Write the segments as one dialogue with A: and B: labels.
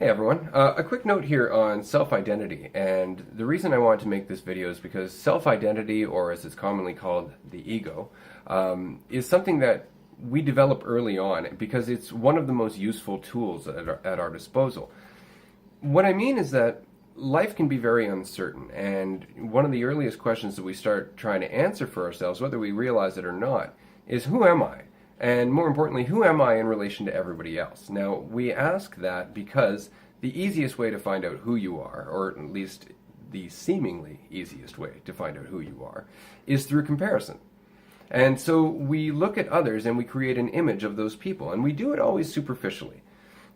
A: Hey everyone, a quick note here on self-identity, and the reason I wanted to make this video is because self-identity, or as it's commonly called, the ego, is something that we develop early on because it's one of the most useful tools at our disposal. What I mean is that life can be very uncertain, and one of the earliest questions that we start trying to answer for ourselves, whether we realize it or not, is who am I? And more importantly, who am I in relation to everybody else? Now, we ask that because the easiest way to find out who you are, or at least the seemingly easiest way to find out who you are, is through comparison. And so we look at others and we create an image of those people, and we do it always superficially.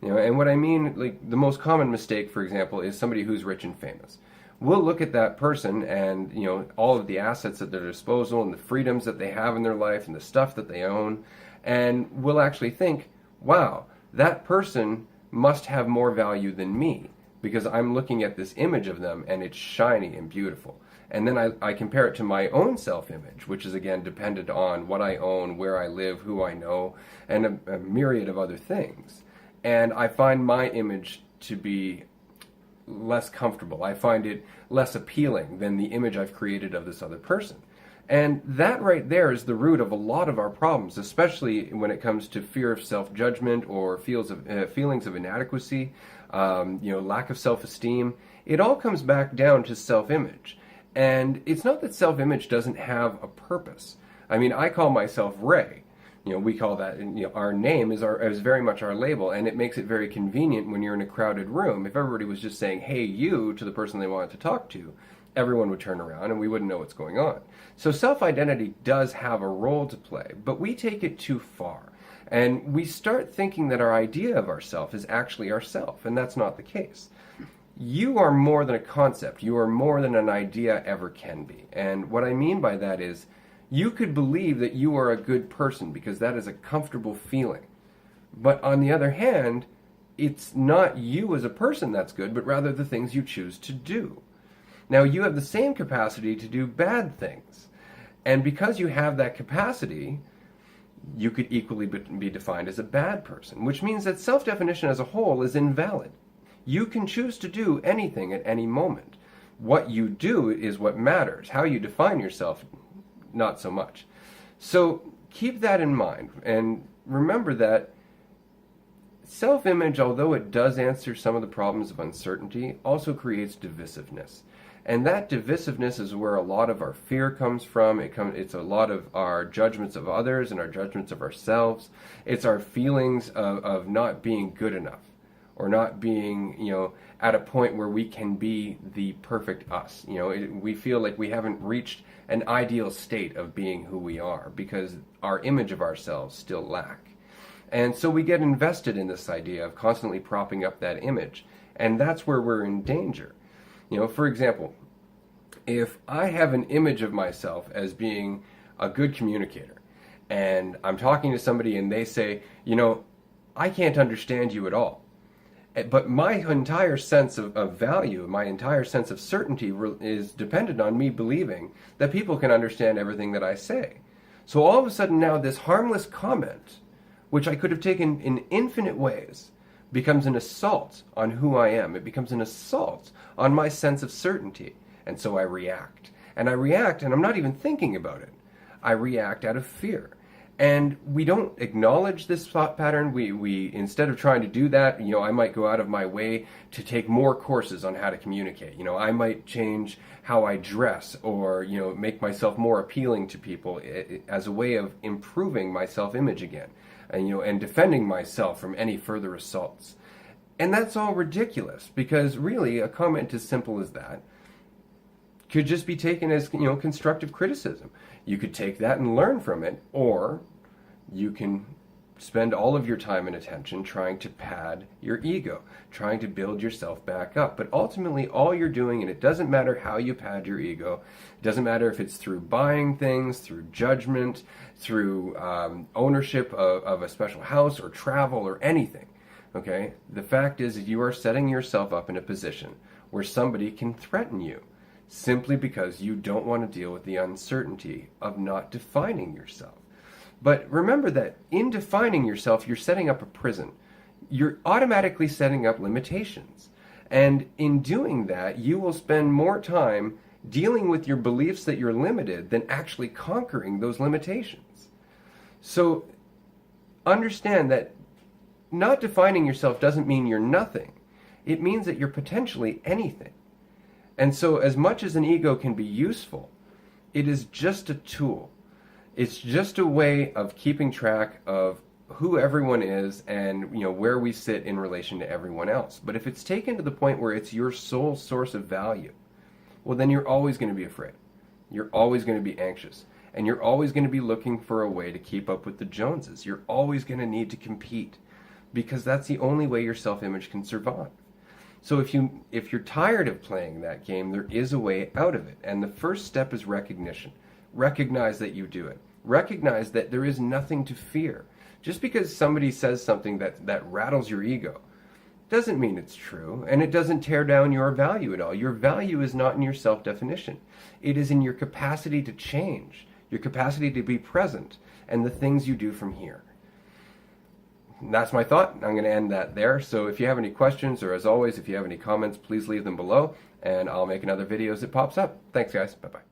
A: And what I mean, like the most common mistake, for example, is somebody who's rich and famous. We'll look at that person and, all of the assets at their disposal and the freedoms that they have in their life and the stuff that they own, and we'll actually think, wow, that person must have more value than me because I'm looking at this image of them and it's shiny and beautiful. And then I compare it to my own self-image, which is again dependent on what I own, where I live, who I know, and a myriad of other things. And I find my image to be less comfortable. I find it less appealing than the image I've created of this other person. And that right there is the root of a lot of our problems, especially when it comes to fear of self-judgment or feelings of inadequacy, lack of self-esteem. It all comes back down to self-image. And it's not that self-image doesn't have a purpose. I mean, I call myself Ray. We call that, our name is very much our label, and it makes it very convenient when you're in a crowded room. If everybody was just saying, hey, you, to the person they wanted to talk to, everyone would turn around and we wouldn't know what's going on. So self-identity does have a role to play, but we take it too far. And we start thinking that our idea of ourself is actually ourself, and that's not the case. You are more than a concept. You are more than an idea ever can be. And what I mean by that is, you could believe that you are a good person because that is a comfortable feeling. But on the other hand, it's not you as a person that's good, but rather the things you choose to do. Now, you have the same capacity to do bad things. And because you have that capacity, you could equally be defined as a bad person, which means that self-definition as a whole is invalid. You can choose to do anything at any moment. What you do is what matters. How you define yourself, not so much. So keep that in mind, and remember that self-image, although it does answer some of the problems of uncertainty, also creates divisiveness. And that divisiveness is where a lot of our fear comes from. It's a lot of our judgments of others and our judgments of ourselves. It's our feelings of not being good enough, or not being, at a point where we can be the perfect us. We feel like we haven't reached an ideal state of being who we are because our image of ourselves still lack. And so we get invested in this idea of constantly propping up that image, and that's where we're in danger. For example, if I have an image of myself as being a good communicator, and I'm talking to somebody and they say, I can't understand you at all, but my entire sense of value, my entire sense of certainty is dependent on me believing that people can understand everything that I say. So all of a sudden now this harmless comment, which I could have taken in infinite ways, becomes an assault on who I am. It becomes an assault on my sense of certainty. And so I react. And I react, and I'm not even thinking about it. I react out of fear. And we don't acknowledge this thought pattern. We instead of trying to do that, I might go out of my way to take more courses on how to communicate. I might change how I dress, or, make myself more appealing to people as a way of improving my self-image again. And defending myself from any further assaults. And that's all ridiculous, because really a comment as simple as that could just be taken as, constructive criticism. You could take that and learn from it, or you can spend all of your time and attention trying to pad your ego, trying to build yourself back up. But ultimately, all you're doing, and it doesn't matter how you pad your ego, it doesn't matter if it's through buying things, through judgment, through ownership of a special house or travel or anything, okay? The fact is that you are setting yourself up in a position where somebody can threaten you simply because you don't want to deal with the uncertainty of not defining yourself. But remember that in defining yourself, you're setting up a prison. you're automatically setting up limitations. And in doing that, you will spend more time dealing with your beliefs that you're limited than actually conquering those limitations. So understand that not defining yourself doesn't mean you're nothing. It means that you're potentially anything. And so as much as an ego can be useful, it is just a tool. It's just a way of keeping track of who everyone is and where we sit in relation to everyone else. But if it's taken to the point where it's your sole source of value, well, then you're always going to be afraid. You're always going to be anxious. And you're always going to be looking for a way to keep up with the Joneses. You're always going to need to compete, because that's the only way your self-image can survive. So if you're tired of playing that game, there is a way out of it. And the first step is recognition. Recognize that you do it. Recognize that there is nothing to fear. Just because somebody says something that rattles your ego doesn't mean it's true, and it doesn't tear down your value at all. Your value is not in your self-definition. It is in your capacity to change, your capacity to be present, and the things you do from here. And that's my thought. I'm going to end that there. So if you have any questions, or as always, if you have any comments, please leave them below, and I'll make another video as it pops up. Thanks, guys. Bye-bye.